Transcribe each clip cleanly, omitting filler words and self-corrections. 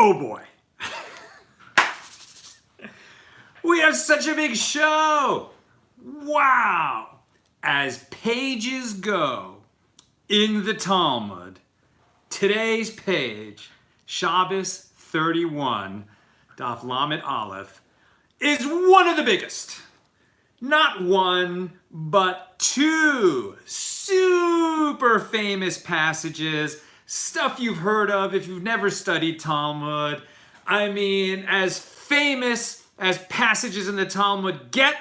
Oh boy. We have such a big show. Wow. As pages go in the Talmud, today's page, Shabbos 31, Daf Lamed Aleph, is one of the biggest. Not one, but two super famous passages, stuff you've heard of if you've never studied Talmud. I mean, as famous as passages in the Talmud get,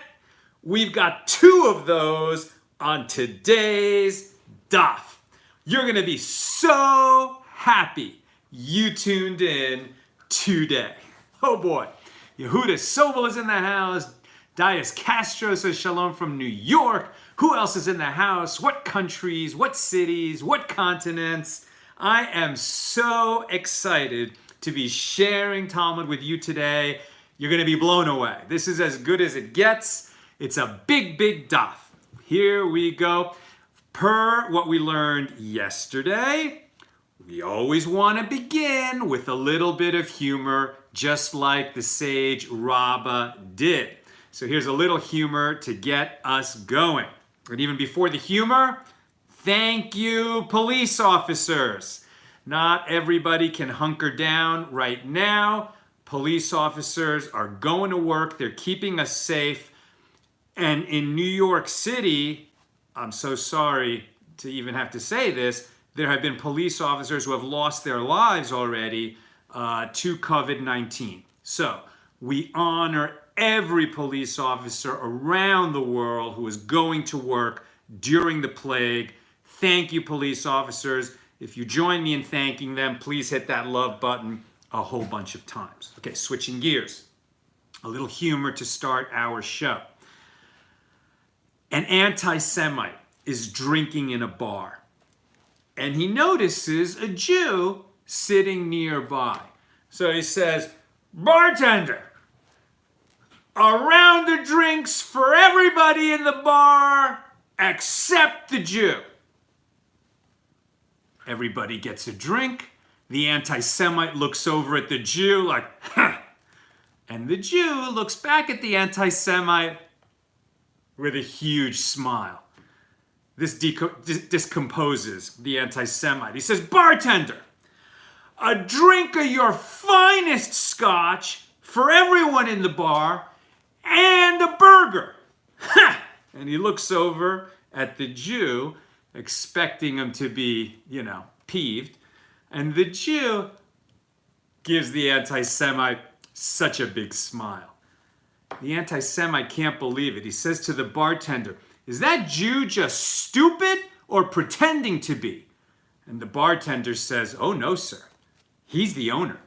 we've got two of those on today's daf. You're going to be so happy you tuned in today. Oh boy. Yehuda Sobel is in the house. Dias Castro says shalom from New York. Who else is in the house? What countries? What cities? What continents? I am so excited to be sharing Talmud with you today. You're going to be blown away. This is as good as it gets. It's a big, big daf. Here we go. Per what we learned yesterday, we always want to begin with a little bit of humor, just like the sage Rabbah did. So here's a little humor to get us going. And even before the humor, thank you, police officers. Not everybody can hunker down right now. Police officers are going to work. They're keeping us safe. And in New York City, I'm so sorry to even have to say this, there have been police officers who have lost their lives already to COVID-19. So we honor every police officer around the world who is going to work during the plague. Thank you, police officers. If you join me in thanking them, please hit that love button a whole bunch of times. Okay, switching gears. A little humor to start our show. An anti-Semite is drinking in a bar, and he notices a Jew sitting nearby. So he says, "Bartender, a round of drinks for everybody in the bar except the Jew." Everybody gets a drink. The anti-Semite looks over at the Jew like, huh. And the Jew looks back at the anti-Semite with a huge smile. This discomposes the anti-Semite. He says, "Bartender, a drink of your finest scotch for everyone in the bar and a burger." Ha! And he looks over at the Jew, expecting him to be, peeved. And the Jew gives the anti-Semite such a big smile. The anti-Semite can't believe it. He says to the bartender, "Is that Jew just stupid or pretending to be?" And the bartender says, "Oh no, sir. He's the owner."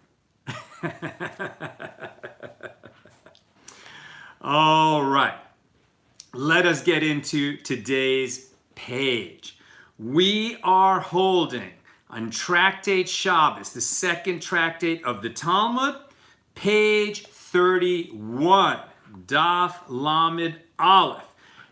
All right. Let us get into today's page. We are holding on Tractate Shabbos, the second tractate of the Talmud, page 31, Daf Lamed Aleph.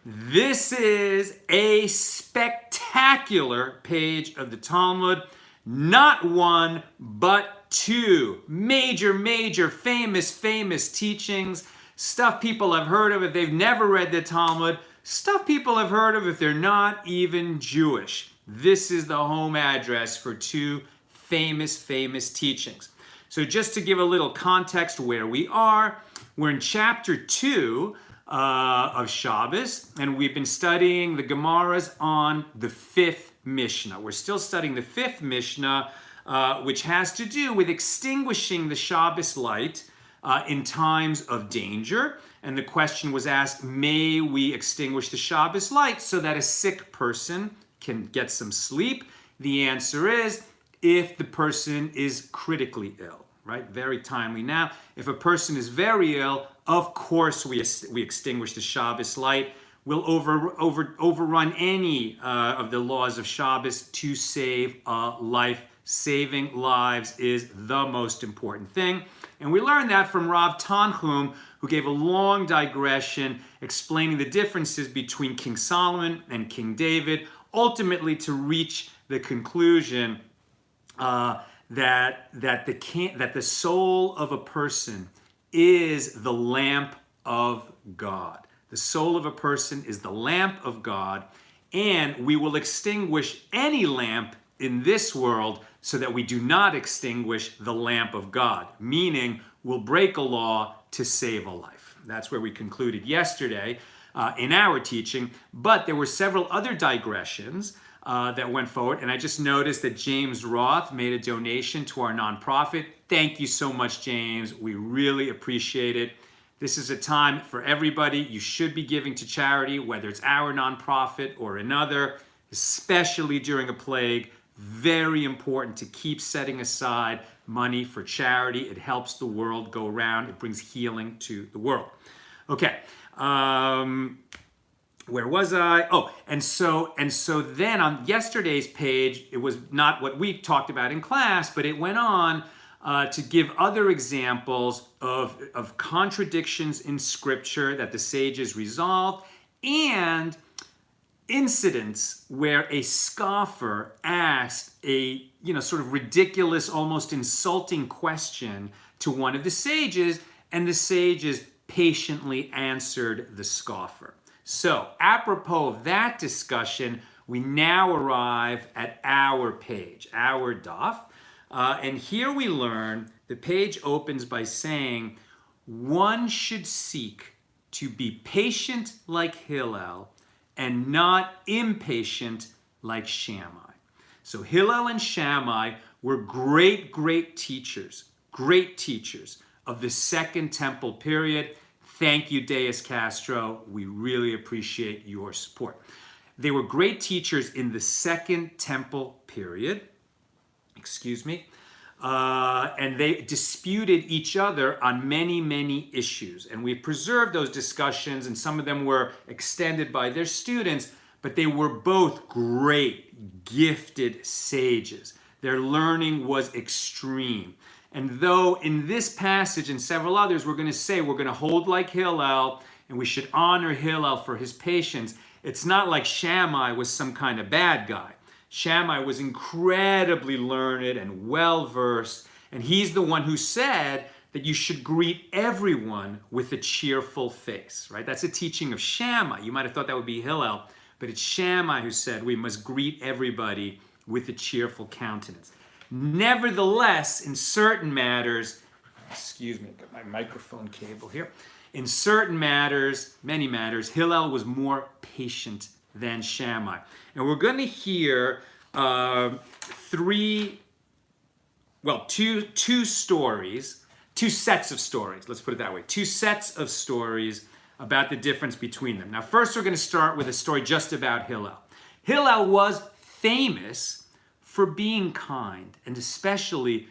This is a spectacular page of the Talmud, not one, but two major, famous teachings, stuff people have heard of if they've never read the Talmud, stuff people have heard of if they're not even Jewish. This is the home address for two famous teachings. So just to give a little context where we are, we're in chapter 2 of Shabbos, and we've been studying the Gemaras on the 5th Mishnah. We're still studying the 5th Mishnah, which has to do with extinguishing the Shabbos light in times of danger. And the question was asked, may we extinguish the Shabbos light so that a sick person can get some sleep? The answer is, if the person is critically ill, right? Very timely. Now, if a person is very ill, of course we extinguish the Shabbos light. We'll overrun any of the laws of Shabbos to save a life. Saving lives is the most important thing. And we learned that from Rav Tanchum, who gave a long digression explaining the differences between King Solomon and King David, ultimately to reach the conclusion that the soul of a person is the lamp of God. The soul of a person is the lamp of God, and we will extinguish any lamp in this world so that we do not extinguish the lamp of God, meaning we'll break a law to save a life. That's where we concluded yesterday in our teaching, but there were several other digressions that went forward, and I just noticed that James Roth made a donation to our nonprofit. Thank you so much, James. We really appreciate it. This is a time for everybody. You should be giving to charity, whether it's our nonprofit or another, especially during a plague. Very important to keep setting aside money for charity. It helps the world go around. It brings healing to the world. Okay. Where was I? Oh, and so then on yesterday's page, it was not what we talked about in class, but it went on to give other examples of contradictions in Scripture that the sages resolved, and incidents where a scoffer asked a sort of ridiculous, almost insulting question to one of the sages, and the sages patiently answered the scoffer. So, apropos of that discussion, we now arrive at our page, our daf. And here we learn, the page opens by saying, one should seek to be patient like Hillel and not impatient like Shammai. So Hillel and Shammai were great teachers of the Second Temple period. Thank you, Deus Castro. We really appreciate your support. They were great teachers in the Second Temple period. And they disputed each other on many issues. And we've preserved those discussions, and some of them were extended by their students, but they were both great, gifted sages. Their learning was extreme. And though in this passage and several others, we're going to say we're going to hold like Hillel, and we should honor Hillel for his patience, it's not like Shammai was some kind of bad guy. Shammai was incredibly learned and well-versed, and he's the one who said that you should greet everyone with a cheerful face, right? That's a teaching of Shammai. You might have thought that would be Hillel, but it's Shammai who said we must greet everybody with a cheerful countenance. Nevertheless, in certain matters, I've got my microphone cable here. In certain matters, many matters, Hillel was more patient than Shammai. And we're going to hear two stories, two sets of stories, let's put it that way, two sets of stories about the difference between them. Now, first we're going to start with a story just about Hillel. Hillel was famous for being kind, and especially,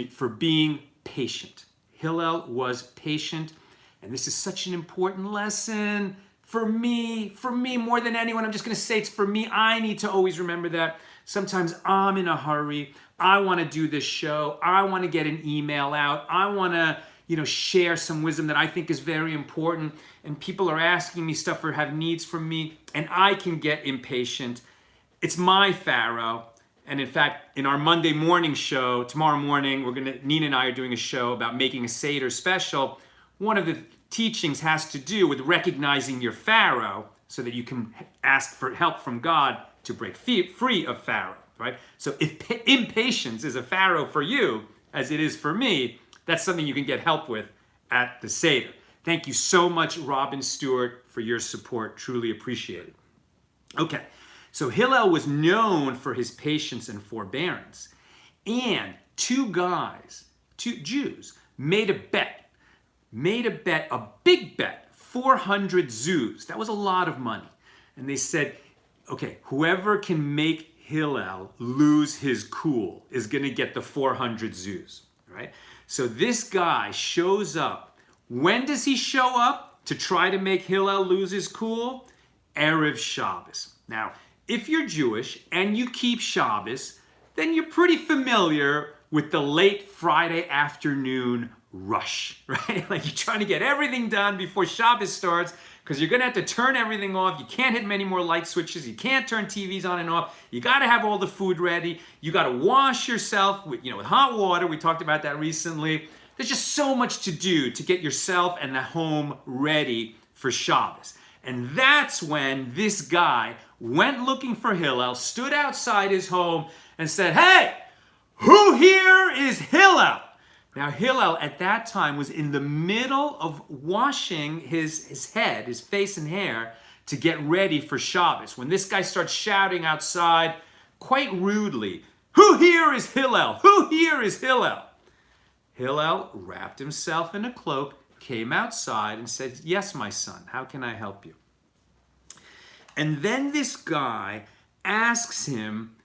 for being patient. Hillel was patient, and this is such an important lesson for me more than anyone. I'm just going to say it's for me. I need to always remember that. Sometimes I'm in a hurry. I want to do this show. I want to get an email out. I want to, share some wisdom that I think is very important, and people are asking me stuff or have needs from me, and I can get impatient. It's my Pharaoh. And in fact, in our Monday morning show, tomorrow morning, Nina and I are doing a show about making a Seder special. One of the teachings has to do with recognizing your Pharaoh so that you can ask for help from God to break free of Pharaoh, right? So if impatience is a Pharaoh for you, as it is for me, that's something you can get help with at the Seder. Thank you so much, Robin Stewart, for your support. Truly appreciate it. Okay. So Hillel was known for his patience and forbearance. And two Jews, made a big bet, 400 zuz. That was a lot of money. And they said, okay, whoever can make Hillel lose his cool is going to get the 400 zuz, right? So this guy shows up. When does he show up to try to make Hillel lose his cool? Erev Shabbos. Now, if you're Jewish and you keep Shabbos, then you're pretty familiar with the late Friday afternoon rush, right? Like you're trying to get everything done before Shabbos starts because you're going to have to turn everything off. You can't hit many more light switches. You can't turn TVs on and off. You got to have all the food ready. You got to wash yourself with hot water. We talked about that recently. There's just so much to do to get yourself and the home ready for Shabbos. And that's when this guy went looking for Hillel, stood outside his home and said, "Hey, who here is Hillel?" Now Hillel at that time was in the middle of washing his head, his face and hair to get ready for Shabbos. When this guy starts shouting outside quite rudely, "Who here is Hillel? Who here is Hillel?" Hillel wrapped himself in a cloak, came outside and said, "Yes, my son, how can I help you?" And then this guy asks him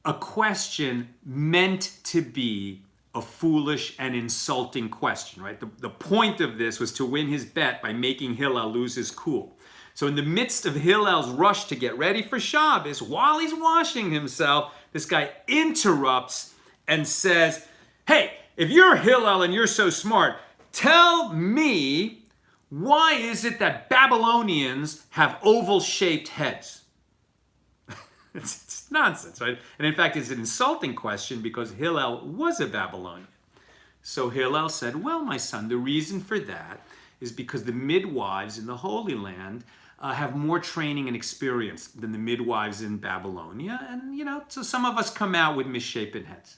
a question meant to be a foolish and insulting question, right? The point of this was to win his bet by making Hillel lose his cool. So in the midst of Hillel's rush to get ready for Shabbos, while he's washing himself, this guy interrupts and says, "Hey, if you're Hillel and you're so smart, tell me, why is it that Babylonians have oval-shaped heads?" It's nonsense, right? And in fact, it's an insulting question because Hillel was a Babylonian. So Hillel said, "Well, my son, the reason for that is because the midwives in the Holy Land have more training and experience than the midwives in Babylonia. And, so some of us come out with misshapen heads."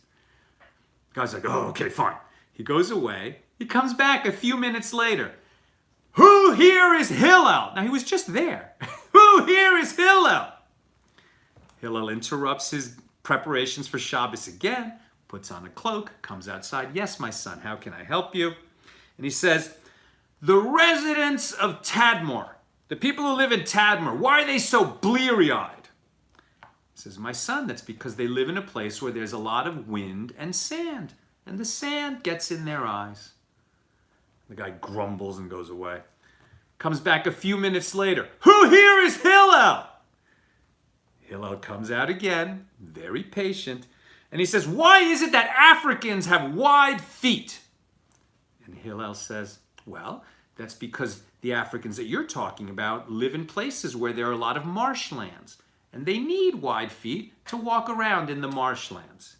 The guy's like, "Oh, okay, fine." He goes away. He comes back a few minutes later. "Who here is Hillel?" Now, he was just there. "Who here is Hillel?" Hillel interrupts his preparations for Shabbos again, puts on a cloak, comes outside. "Yes, my son, how can I help you?" And he says, "The residents of Tadmor, the people who live in Tadmor, why are they so bleary-eyed?" He says, "My son, that's because they live in a place where there's a lot of wind and sand, and the sand gets in their eyes." The guy grumbles and goes away. Comes back a few minutes later. "Who here is Hillel?" Hillel comes out again, very patient, and he says, "Why is it that Africans have wide feet?" And Hillel says, "Well, that's because the Africans that you're talking about live in places where there are a lot of marshlands, and they need wide feet to walk around in the marshlands."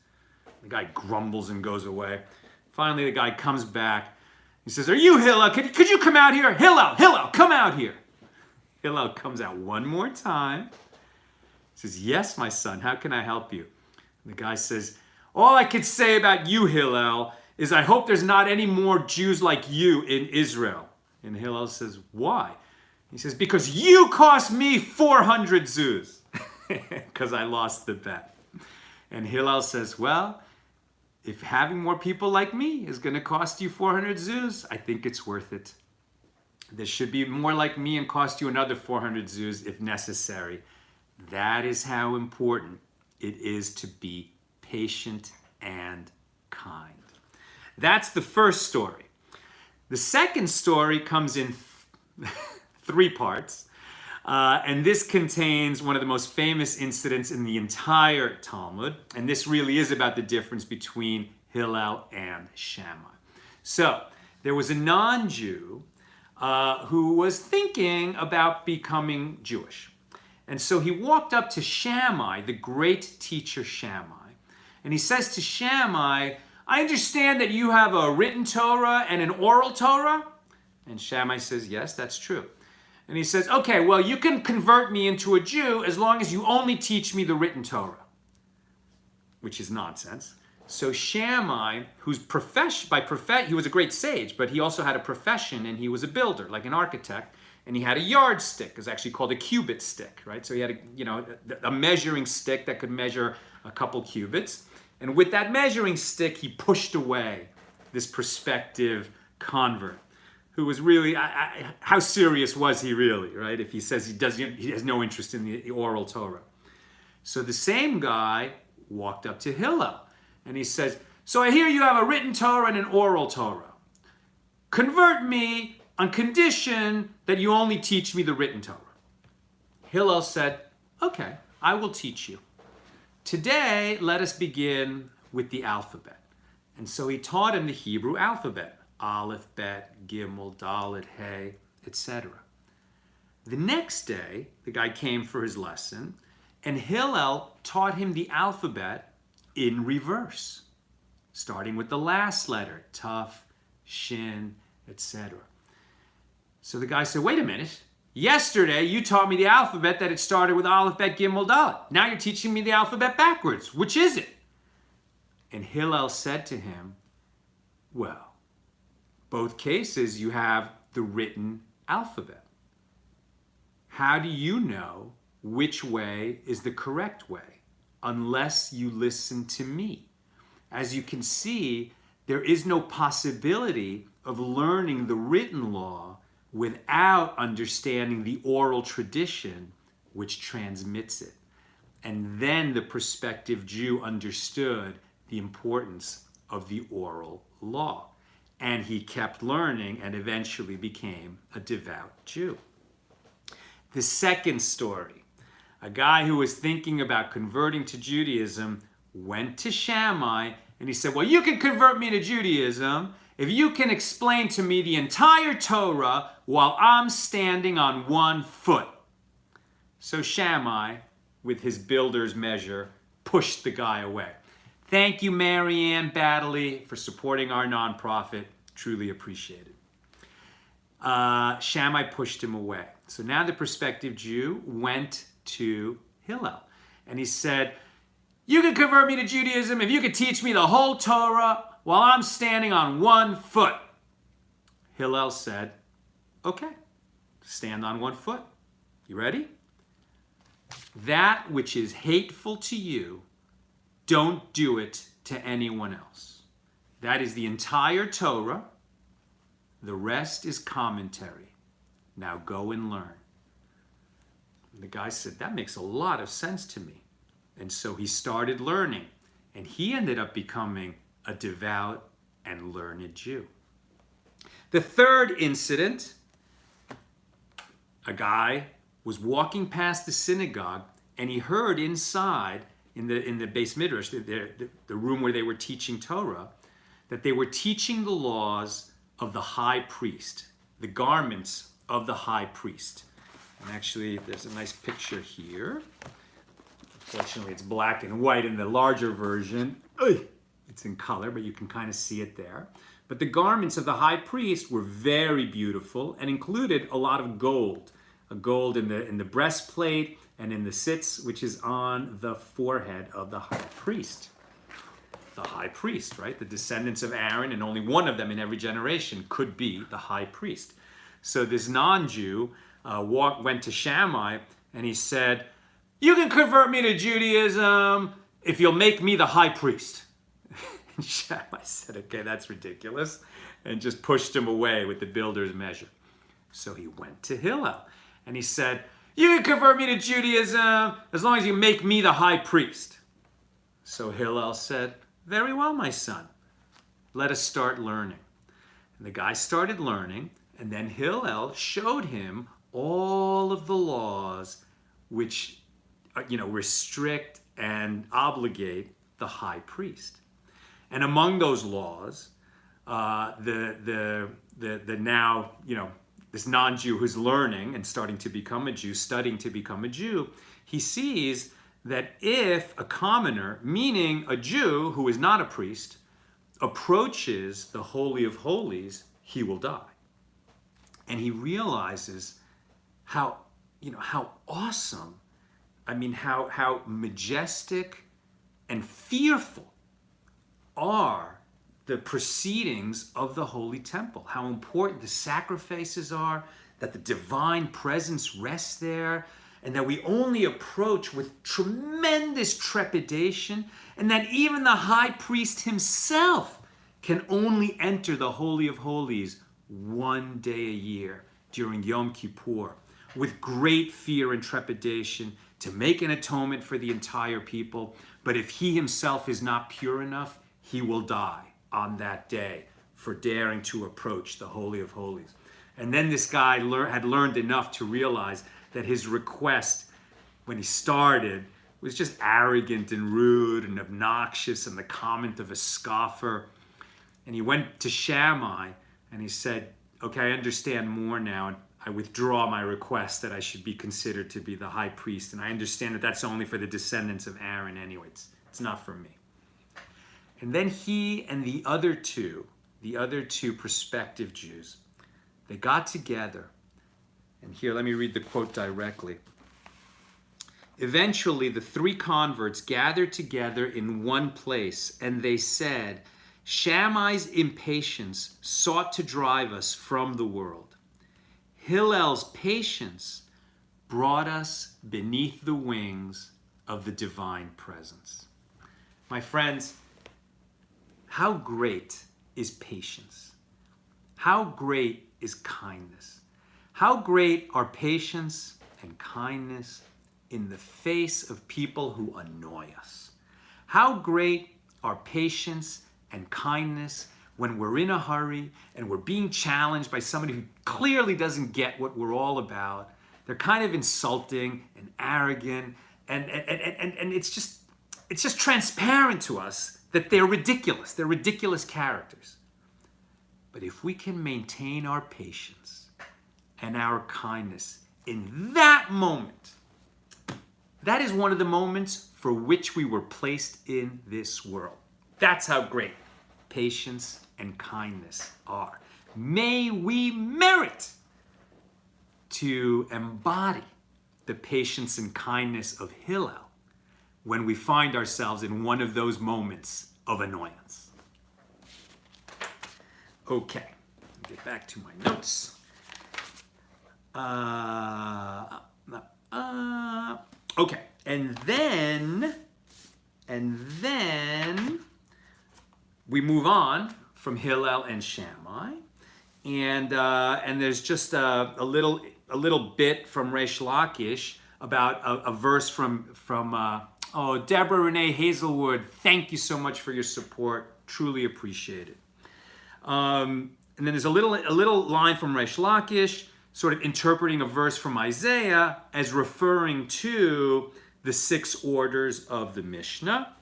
The guy grumbles and goes away. Finally, the guy comes back. He says, "Are you Hillel? Could you come out here? Hillel, come out here." Hillel comes out one more time. He says, "Yes, my son, how can I help you?" And the guy says, "All I could say about you, Hillel, is I hope there's not any more Jews like you in Israel." And Hillel says, "Why?" He says, "Because you cost me 400 zuz," because I lost the bet. And Hillel says, "Well, if having more people like me is going to cost you 400 zuz, I think it's worth it. There should be more like me and cost you another 400 zuz if necessary." That is how important it is to be patient and kind. That's the first story. The second story comes in 3 parts, and this contains one of the most famous incidents in the entire Talmud, and this really is about the difference between Hillel and Shammai. So, there was a non-Jew who was thinking about becoming Jewish. And so he walked up to Shammai, the great teacher Shammai, and he says to Shammai, "I understand that you have a written Torah and an oral Torah?" And Shammai says, "Yes, that's true." And he says, "Okay, well, you can convert me into a Jew as long as you only teach me the written Torah," which is nonsense. So Shammai, who's he was a great sage, but he also had a profession, and he was a builder, like an architect. And he had a yardstick. It's actually called a cubit stick, right? So he had a measuring stick that could measure a couple cubits. And with that measuring stick, he pushed away this prospective convert, who was really, how serious was he really, right? If he says he has no interest in the oral Torah. So the same guy walked up to Hillel, and he says, "So I hear you have a written Torah and an oral Torah. Convert me on condition that you only teach me the written Torah." Hillel said, "Okay, I will teach you. Today, let us begin with the alphabet." And so he taught him the Hebrew alphabet. Aleph, Bet, Gimel, Dalet, Hey, etc. The next day, the guy came for his lesson, and Hillel taught him the alphabet in reverse, starting with the last letter, Tuf, Shin, etc. So the guy said, wait a minute. Yesterday, you taught me the alphabet that it started with Aleph, Bet, Gimel, Dalet. Now you're teaching me the alphabet backwards. Which is it? And Hillel said to him, well, both cases you have the written alphabet. How do you know which way is the correct way unless you listen to me? As you can see, there is no possibility of learning the written law without understanding the oral tradition which transmits it. And then the prospective Jew understood the importance of the oral law. And he kept learning and eventually became a devout Jew. The second story, a guy who was thinking about converting to Judaism went to Shammai and he said, well, you can convert me to Judaism if you can explain to me the entire Torah while I'm standing on one foot. So Shammai, with his builder's measure, pushed the guy away. Thank you, Marianne Baddeley, for supporting our nonprofit. Truly appreciate it. Shammai pushed him away. So now the prospective Jew went to Hillel and he said, you can convert me to Judaism if you could teach me the whole Torah while I'm standing on one foot. Hillel said, okay, stand on one foot. You ready? That which is hateful to you, don't do it to anyone else. That is the entire Torah. The rest is commentary. Now go and learn. And the guy said, that makes a lot of sense to me. And so he started learning, and he ended up becoming a devout and learned Jew. The third incident, a guy was walking past the synagogue, and he heard inside, in the Beis Midrash, the room where they were teaching Torah, that they were teaching the laws of the high priest, the garments of the high priest. And actually, there's a nice picture here. Unfortunately, it's black and white in the larger version. It's in color, but you can kind of see it there. But the garments of the high priest were very beautiful and included a lot of gold. A gold in the breastplate and in the sitz, which is on the forehead of the high priest. The high priest, right? The descendants of Aaron, and only one of them in every generation could be the high priest. So this non-Jew went to Shammai and he said, you can convert me to Judaism if you'll make me the high priest. And Shammai said, okay, that's ridiculous, and just pushed him away with the builder's measure. So he went to Hillel and he said, you can convert me to Judaism as long as you make me the high priest. So Hillel said, very well, my son, let us start learning. And the guy started learning, and then Hillel showed him all of the laws which restrict and obligate the high priest. And among those laws, this non-Jew who's learning and starting to become a Jew, studying to become a Jew, he sees that if a commoner, meaning a Jew who is not a priest, approaches the Holy of Holies, he will die. And he realizes how awesome, how majestic and fearful are the proceedings of the Holy Temple, how important the sacrifices are, that the divine presence rests there, and that we only approach with tremendous trepidation, and that even the high priest himself can only enter the Holy of Holies one day a year during Yom Kippur with great fear and trepidation to make an atonement for the entire people. But if he himself is not pure enough, he will die on that day for daring to approach the Holy of Holies. And then this guy had learned enough to realize that his request when he started was just arrogant and rude and obnoxious and the comment of a scoffer. And he went to Shammai And he said, okay, I understand more now. I withdraw my request that I should be considered to be the high priest. And I understand that that's only for the descendants of Aaron anyway. It's not for me. And then he and the other two prospective Jews, they got together. And here, let me read the quote directly. Eventually, the three converts gathered together in one place, and they said, Shammai's impatience sought to drive us from the world. Hillel's patience brought us beneath the wings of the divine presence. My friends, how great is patience? How great is kindness? How great are patience and kindness in the face of people who annoy us? How great are patience and kindness when we're in a hurry and we're being challenged by somebody who clearly doesn't get what we're all about. They're kind of insulting and arrogant, and it's just transparent to us that they're ridiculous. They're ridiculous characters. But if we can maintain our patience and our kindness in that moment, that is one of the moments for which we were placed in this world. That's how great patience and kindness are. May we merit to embody the patience and kindness of Hillel when we find ourselves in one of those moments of annoyance. Okay, get back to my notes. Okay, and then we move on from Hillel and Shammai, and there's just a little bit from Reish Lakish about a verse from Deborah Renee Hazelwood. Thank you so much for your support. Truly appreciate it. And then there's a little line from Reish Lakish, sort of interpreting a verse from Isaiah as referring to the 6 orders of the Mishnah.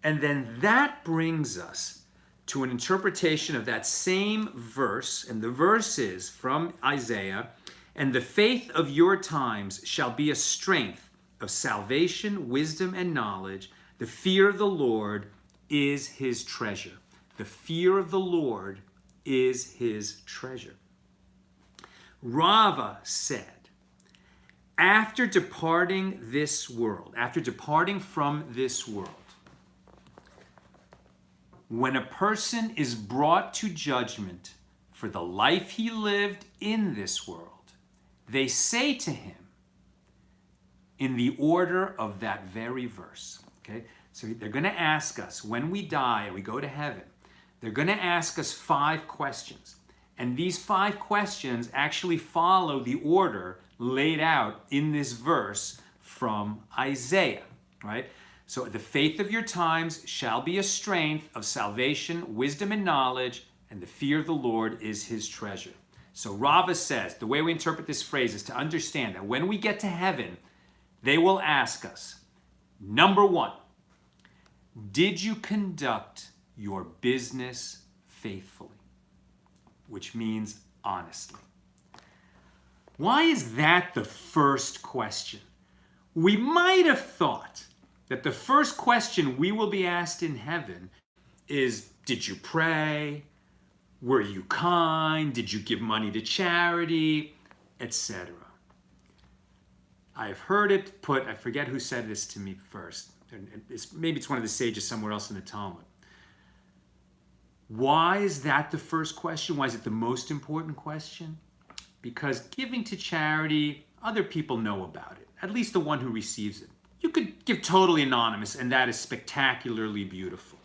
And then that brings us to an interpretation of that same verse. And the verse is from Isaiah, and the faith of your times shall be a strength of salvation, wisdom, and knowledge. The fear of the Lord is his treasure. The fear of the Lord is his treasure. Rava said, after departing from this world, when a person is brought to judgment for the life he lived in this world, they say to him in the order of that very verse. Okay? So they're going to ask us, when we die and we go to heaven, they're going to ask us 5 questions. And these 5 questions actually follow the order laid out in this verse from Isaiah, right? So the faith of your times shall be a strength of salvation, wisdom, and knowledge, and the fear of the Lord is his treasure. So Rava says, the way we interpret this phrase is to understand that when we get to heaven, they will ask us, number 1, did you conduct your business faithfully? Which means honestly. Why is that the first question? We might have thought that the first question we will be asked in heaven is, did you pray? Were you kind? Did you give money to charity? Etc. I've heard it put, I forget who said this to me first. Maybe it's one of the sages somewhere else in the Talmud. Why is that the first question? Why is it the most important question? Because giving to charity, other people know about it, at least the one who receives it. You could give totally anonymous, and that is spectacularly beautiful.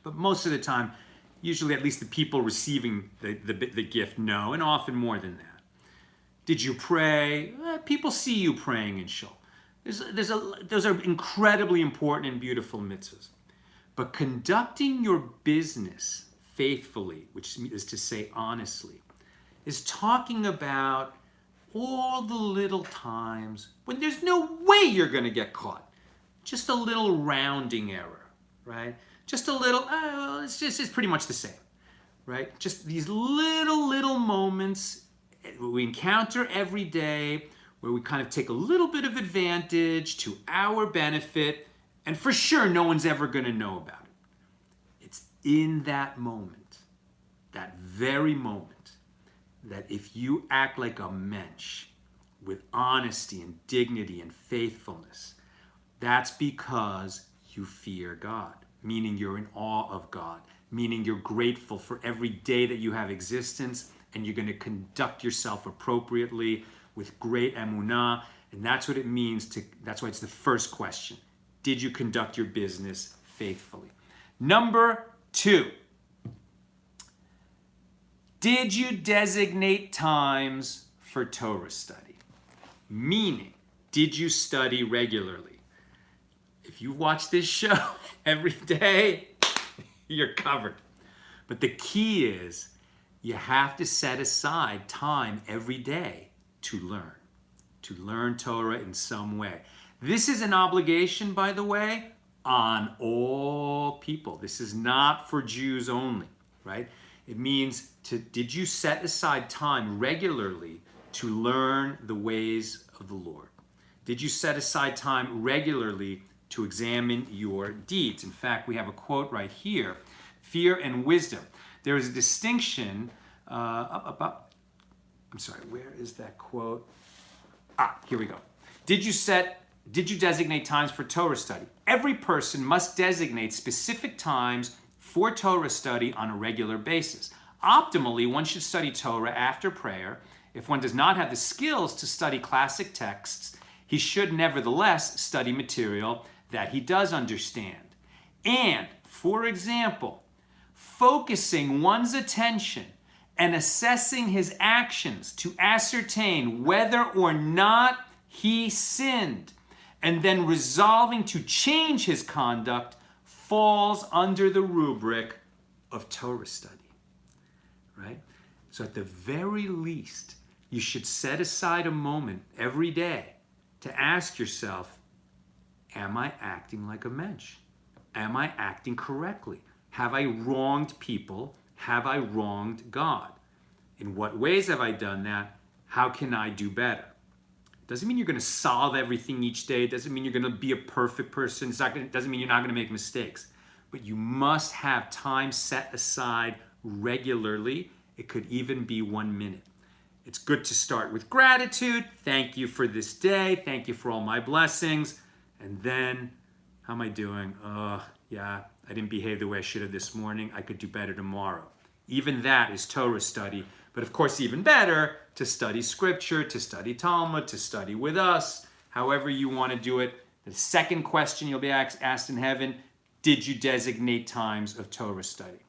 But most of the time, usually at least the people receiving the gift know, and often more than that. Did you pray? People see you praying in shul. Those are incredibly important and beautiful mitzvahs. But conducting your business faithfully, which is to say honestly, is talking about all the little times when there's no way you're going to get caught. Just a little rounding error, right? Just a little, it's pretty much the same. right? Just these little moments we encounter every day where we kind of take a little bit of advantage to our benefit, and for sure no one's ever going to know about it. It's in that moment, that very moment, that if you act like a mensch with honesty and dignity and faithfulness, that's because you fear God, meaning you're in awe of God, meaning you're grateful for every day that you have existence, and you're going to conduct yourself appropriately with great emunah. And that's what it means to, that's why it's the first question. Did you conduct your business faithfully? Number 2, did you designate times for Torah study? Meaning, did you study regularly? If you watch this show every day, you're covered. But the key is you have to set aside time every day to learn Torah in some way. This is an obligation, by the way, on all people. This is not for Jews only, right? It means did you set aside time regularly to learn the ways of the Lord? Did you set aside time regularly to examine your deeds? In fact, we have a quote right here, fear and wisdom. There is a distinction, I'm sorry, where is that quote? Here we go. Did you designate times for Torah study? Every person must designate specific times for Torah study on a regular basis. Optimally, one should study Torah after prayer. If one does not have the skills to study classic texts, he should nevertheless study material that he does understand. And, for example, focusing one's attention and assessing his actions to ascertain whether or not he sinned, and then resolving to change his conduct, falls under the rubric of Torah study, right? So at the very least, you should set aside a moment every day to ask yourself, am I acting like a mensch? Am I acting correctly? Have I wronged people? Have I wronged God? In what ways have I done that? How can I do better? Doesn't mean you're going to solve everything each day. Doesn't mean you're going to be a perfect person. Doesn't mean you're not going to make mistakes. But you must have time set aside regularly. It could even be 1 minute. It's good to start with gratitude. Thank you for this day. Thank you for all my blessings. And then, how am I doing? Yeah, I didn't behave the way I should have this morning. I could do better tomorrow. Even that is Torah study. But of course, even better, to study scripture, to study Talmud, to study with us, however you want to do it. The second question you'll be asked in heaven, did you designate times of Torah study?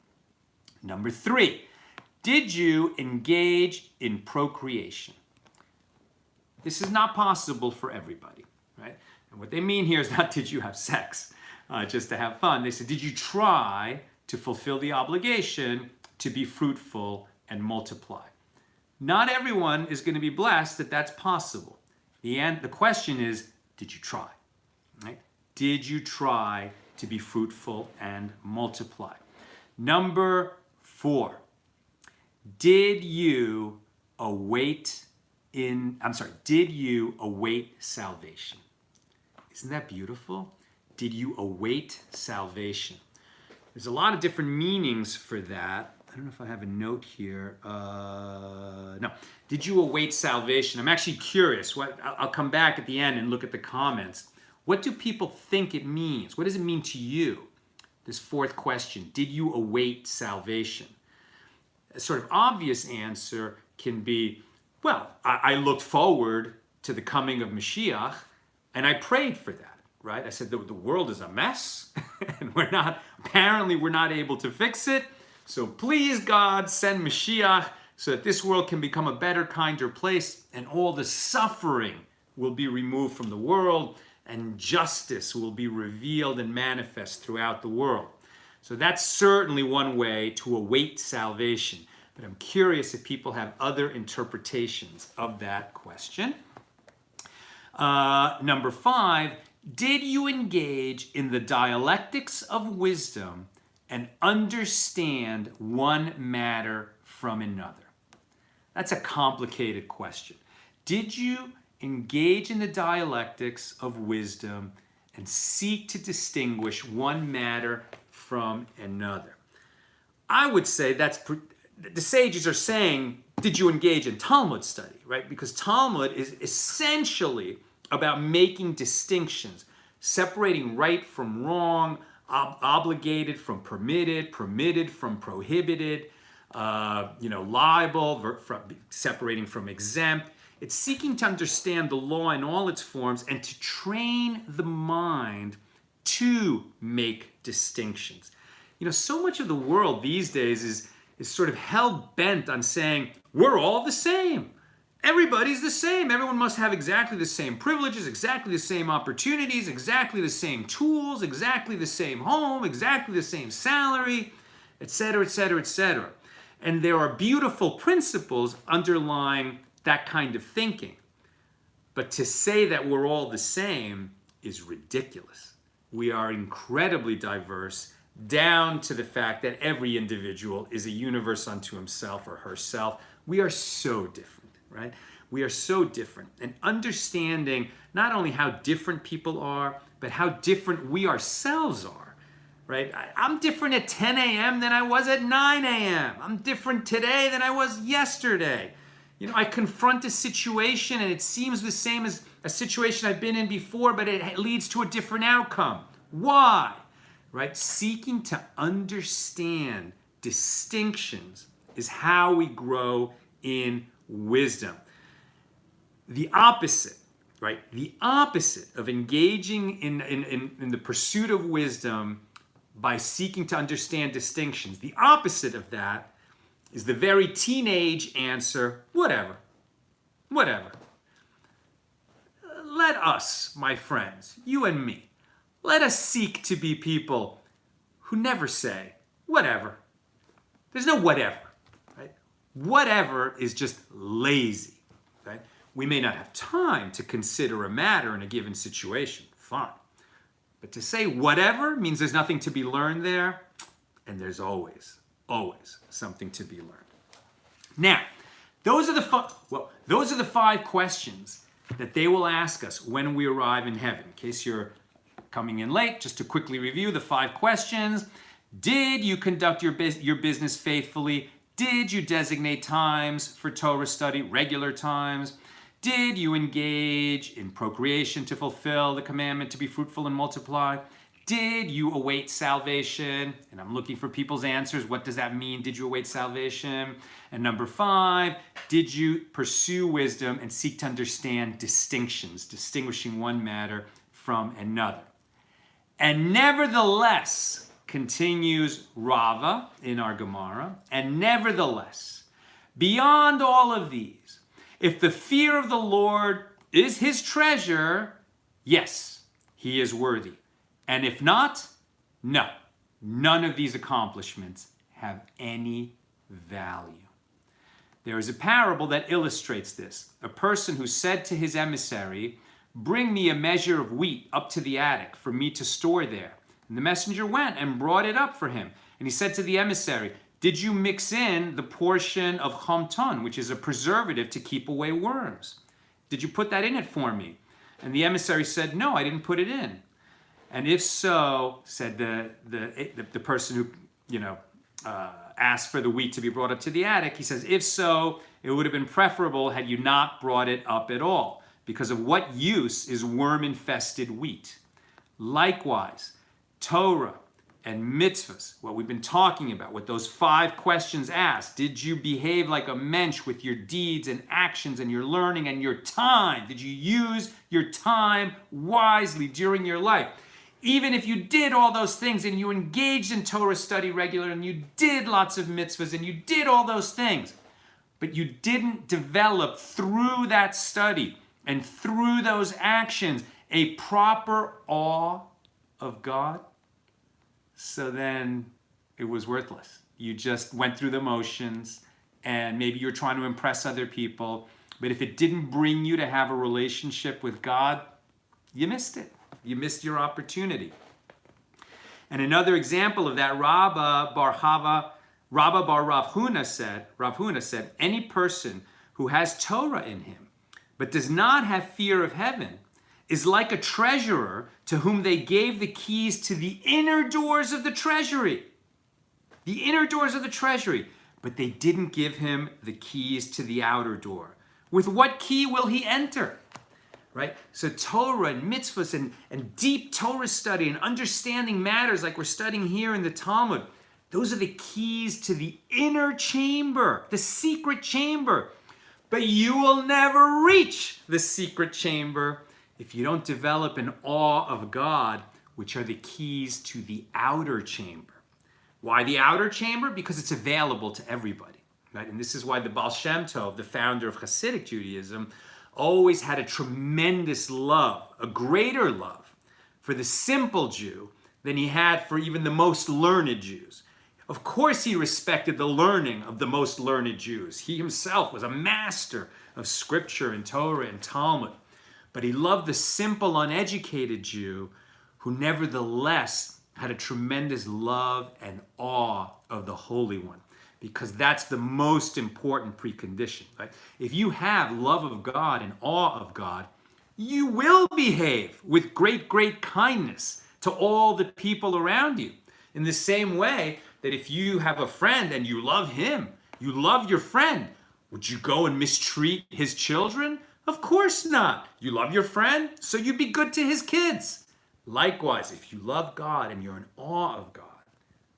Number 3, did you engage in procreation? This is not possible for everybody, right? And what they mean here is not did you have sex just to have fun. They said, did you try to fulfill the obligation to be fruitful and multiply? Not everyone is going to be blessed that that's possible. The question is, did you try? Right? Did you try to be fruitful and multiply? Number 4, did you await salvation? Isn't that beautiful? Did you await salvation? There's a lot of different meanings for that. I don't know if I have a note here. No. Did you await salvation? I'm actually curious. I'll come back at the end and look at the comments. What do people think it means? What does it mean to you? This 4th question. Did you await salvation? A sort of obvious answer can be, well, I looked forward to the coming of Mashiach and I prayed for that, right? I said the world is a mess and we're not able to fix it. So please, God, send Mashiach so that this world can become a better, kinder place and all the suffering will be removed from the world and justice will be revealed and manifest throughout the world. So that's certainly one way to await salvation. But I'm curious if people have other interpretations of that question. Number 5, did you engage in the dialectics of wisdom and understand one matter from another? That's a complicated question. Did you engage in the dialectics of wisdom and seek to distinguish one matter from another? I would say the sages are saying, did you engage in Talmud study, right? Because Talmud is essentially about making distinctions, separating right from wrong, obligated from permitted, permitted from prohibited, liable, separating from exempt. It's seeking to understand the law in all its forms and to train the mind to make distinctions. So much of the world these days is sort of hell-bent on saying, we're all the same. Everybody's the same. Everyone must have exactly the same privileges, exactly the same opportunities, exactly the same tools, exactly the same home, exactly the same salary, etc., etc., etc. And there are beautiful principles underlying that kind of thinking. But to say that we're all the same is ridiculous. We are incredibly diverse, down to the fact that every individual is a universe unto himself or herself. We are so different, right? We are so different. And understanding not only how different people are, but how different we ourselves are, right? I'm different at 10 a.m. than I was at 9 a.m. I'm different today than I was yesterday. I confront a situation and it seems the same as a situation I've been in before, but it leads to a different outcome. Why? Right? Seeking to understand distinctions is how we grow in wisdom. The opposite, right? The opposite of engaging in the pursuit of wisdom by seeking to understand distinctions, the opposite of that is the very teenage answer, whatever. Whatever. Let us, my friends, you and me, let us seek to be people who never say, whatever. There's no whatever, right? Whatever is just lazy, right? We may not have time to consider a matter in a given situation, fine. But to say whatever means there's nothing to be learned there, and there's always something to be learned. Now, those are the five questions that they will ask us when we arrive in heaven. In case you're coming in late, just to quickly review the five questions. Did you conduct your business faithfully? Did you designate times for Torah study, regular times? Did you engage in procreation to fulfill the commandment to be fruitful and multiply? Did you await salvation? And I'm looking for people's answers. What does that mean? Did you await salvation? And number 5, did you pursue wisdom and seek to understand distinctions, distinguishing one matter from another? And nevertheless, continues Rava in our Gemara, and nevertheless, beyond all of these, if the fear of the Lord is his treasure, yes, he is worthy. And if not, no, none of these accomplishments have any value. There is a parable that illustrates this. A person who said to his emissary, "Bring me a measure of wheat up to the attic for me to store there." And the messenger went and brought it up for him. And he said to the emissary, "Did you mix in the portion of chamton, which is a preservative to keep away worms? Did you put that in it for me?" And the emissary said, "No, I didn't put it in." And if so, said the person who asked for the wheat to be brought up to the attic, he says, "If so, it would have been preferable had you not brought it up at all, because of what use is worm-infested wheat?" Likewise, Torah and mitzvahs, what we've been talking about, what those 5 questions ask. Did you behave like a mensch with your deeds and actions and your learning and your time? Did you use your time wisely during your life? Even if you did all those things and you engaged in Torah study regularly and you did lots of mitzvahs and you did all those things, but you didn't develop through that study and through those actions a proper awe of God, so then it was worthless. You just went through the motions and maybe you're trying to impress other people, but if it didn't bring you to have a relationship with God, you missed it. You missed your opportunity. And another example of that, Rabbah bar Rav Huna said, any person who has Torah in him, but does not have fear of heaven, is like a treasurer to whom they gave the keys to the inner doors of the treasury. The inner doors of the treasury. But they didn't give him the keys to the outer door. With what key will he enter? Right? So Torah and mitzvahs and deep Torah study and understanding matters like we're studying here in the Talmud, those are the keys to the inner chamber, the secret chamber. But you will never reach the secret chamber if you don't develop an awe of God, which are the keys to the outer chamber. Why the outer chamber? Because it's available to everybody. Right? And this is why the Baal Shem Tov, the founder of Hasidic Judaism, always had a tremendous love, a greater love for the simple Jew than he had for even the most learned Jews. Of course he respected the learning of the most learned Jews. He himself was a master of scripture and Torah and Talmud. But he loved the simple, uneducated Jew who nevertheless had a tremendous love and awe of the Holy One, because that's the most important precondition. Right? If you have love of God and awe of God, you will behave with great, great kindness to all the people around you. In the same way that if you have a friend and you love him, you love your friend, would you go and mistreat his children? Of course not. You love your friend, so you be good to his kids. Likewise, if you love God and you're in awe of God,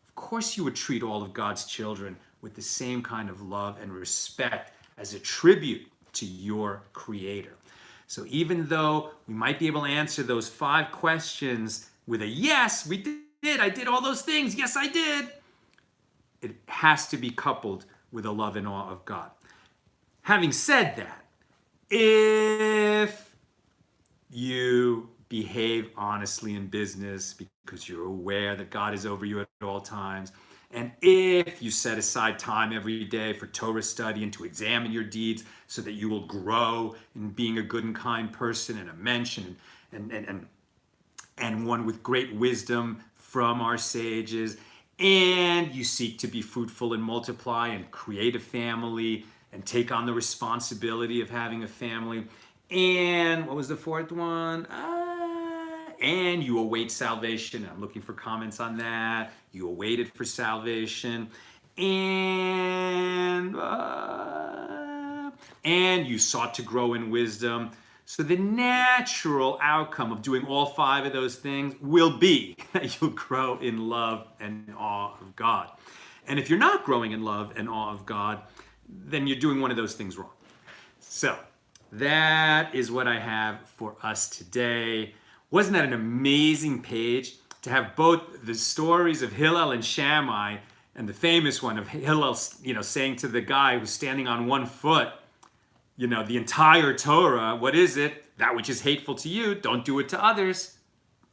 of course you would treat all of God's children with the same kind of love and respect as a tribute to your Creator. So even though we might be able to answer those 5 questions with a yes, we did, I did all those things, yes I did, it has to be coupled with a love and awe of God. Having said that, if you behave honestly in business because you're aware that God is over you at all times, and if you set aside time every day for Torah study and to examine your deeds so that you will grow in being a good and kind person and a mensch and one with great wisdom from our sages, and you seek to be fruitful and multiply and create a family and take on the responsibility of having a family, and what was the 4th one? And you await salvation. I'm looking for comments on that. You awaited for salvation. And you sought to grow in wisdom. So the natural outcome of doing all 5 of those things will be that you'll grow in love and awe of God. And if you're not growing in love and awe of God, then you're doing one of those things wrong. So that is what I have for us today. Wasn't that an amazing page to have both the stories of Hillel and Shammai and the famous one of Hillel, saying to the guy who's standing on one foot, the entire Torah, what is it? That which is hateful to you, don't do it to others.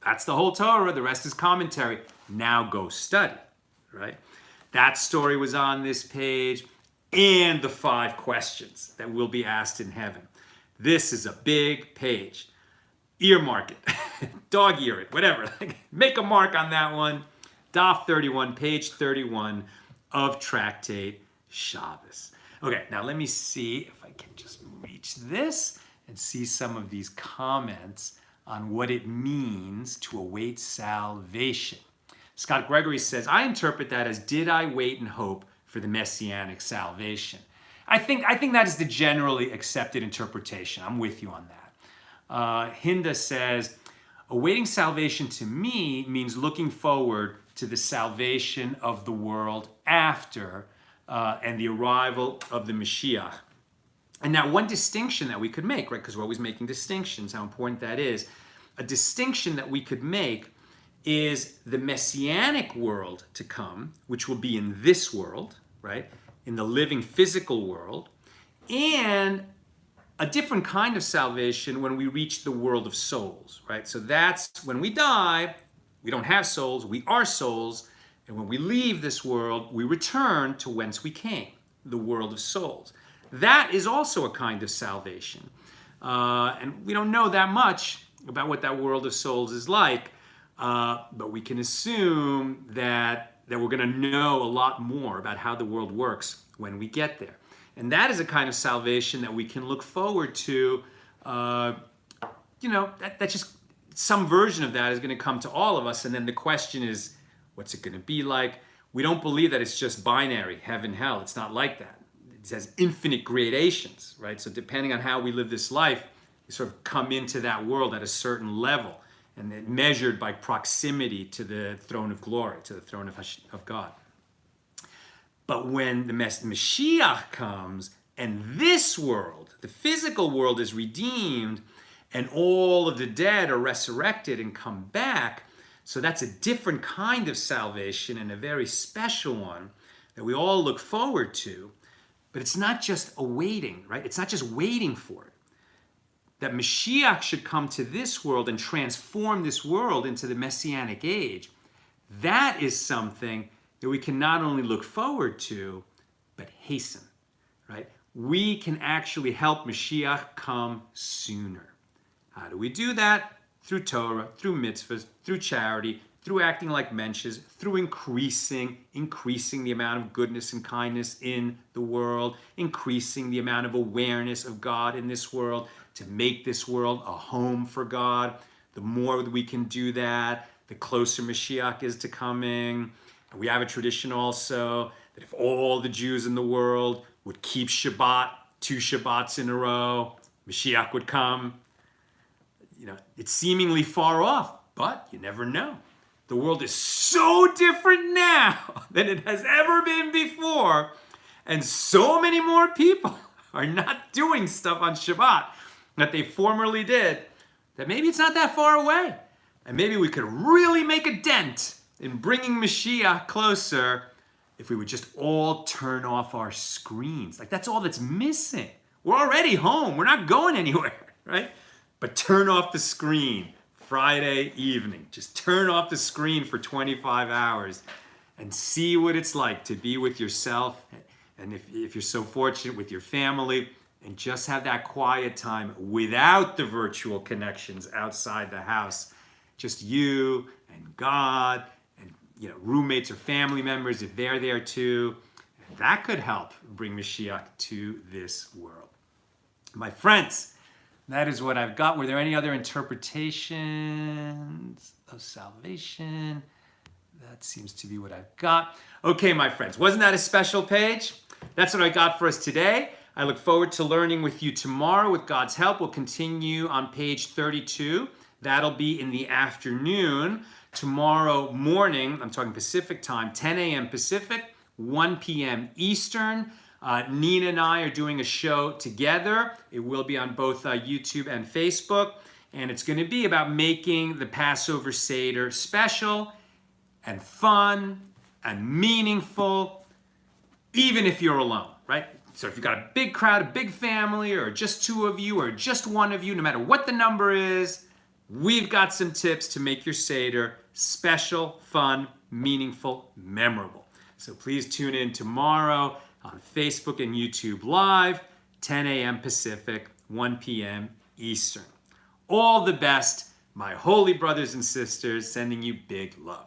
That's the whole Torah. The rest is commentary. Now go study, right? That story was on this page, and the 5 questions that will be asked in heaven. This is a big page. Earmark it, dog ear it, whatever. Make a mark on that one. Daf 31, page 31 of Tractate Shabbos. Okay, now let me see if I can just reach this and see some of these comments on what it means to await salvation. Scott Gregory says, I interpret that as, did I wait and hope for the messianic salvation? I think that is the generally accepted interpretation. I'm with you on that. Hinda says, awaiting salvation to me means looking forward to the salvation of the world after and the arrival of the Mashiach. And now one distinction that we could make, right, because we're always making distinctions, how important that is. A distinction that we could make is the messianic world to come, which will be in this world, right, in the living physical world, and a different kind of salvation when we reach the world of souls, right? So that's when we die, we don't have souls, we are souls, and when we leave this world, we return to whence we came, the world of souls. That is also a kind of salvation. And we don't know that much about what that world of souls is like, But we can assume that we're going to know a lot more about how the world works when we get there. And that is a kind of salvation that we can look forward to. That's just some version of that is going to come to all of us. And then the question is, what's it going to be like? We don't believe that it's just binary, heaven, hell. It's not like that. It has infinite gradations, right? So depending on how we live this life, we sort of come into that world at a certain level, and then measured by proximity to the throne of glory, to the throne of God. But when the Mashiach comes, and this world, the physical world, is redeemed, and all of the dead are resurrected and come back, so that's a different kind of salvation and a very special one that we all look forward to. But it's not just awaiting, right? It's not just waiting for it. That Mashiach should come to this world and transform this world into the Messianic age. That is something that we can not only look forward to, but hasten, right? We can actually help Mashiach come sooner. How do we do that? Through Torah, through mitzvahs, through charity, through acting like mensches, through increasing the amount of goodness and kindness in the world, increasing the amount of awareness of God in this world, to make this world a home for God. The more we can do that, the closer Mashiach is to coming. And we have a tradition also that if all the Jews in the world would keep Shabbat 2 Shabbats in a row, Mashiach would come. It's seemingly far off, but you never know. The world is so different now than it has ever been before, and so many more people are not doing stuff on Shabbat that they formerly did, that maybe it's not that far away. And maybe we could really make a dent in bringing Mashiach closer if we would just all turn off our screens. Like, that's all that's missing. We're already home. We're not going anywhere, right? But turn off the screen Friday evening. Just turn off the screen for 25 hours and see what it's like to be with yourself, and if you're so fortunate, with your family, and just have that quiet time without the virtual connections outside the house. Just you and God, and roommates or family members if they're there too. And that could help bring Mashiach to this world. My friends, that is what I've got. Were there any other interpretations of salvation? That seems to be what I've got. Okay, my friends, wasn't that a special page? That's what I got for us today. I look forward to learning with you tomorrow. With God's help, we'll continue on page 32. That'll be in the afternoon. Tomorrow morning, I'm talking Pacific time, 10 a.m. Pacific, 1 p.m. Eastern. Nina and I are doing a show together. It will be on both YouTube and Facebook. And it's going to be about making the Passover Seder special and fun and meaningful, even if you're alone, right? So if you've got a big crowd, a big family, or just 2 of you, or just 1 of you, no matter what the number is, we've got some tips to make your Seder special, fun, meaningful, memorable. So please tune in tomorrow on Facebook and YouTube Live, 10 a.m. Pacific, 1 p.m. Eastern. All the best, my holy brothers and sisters, sending you big love.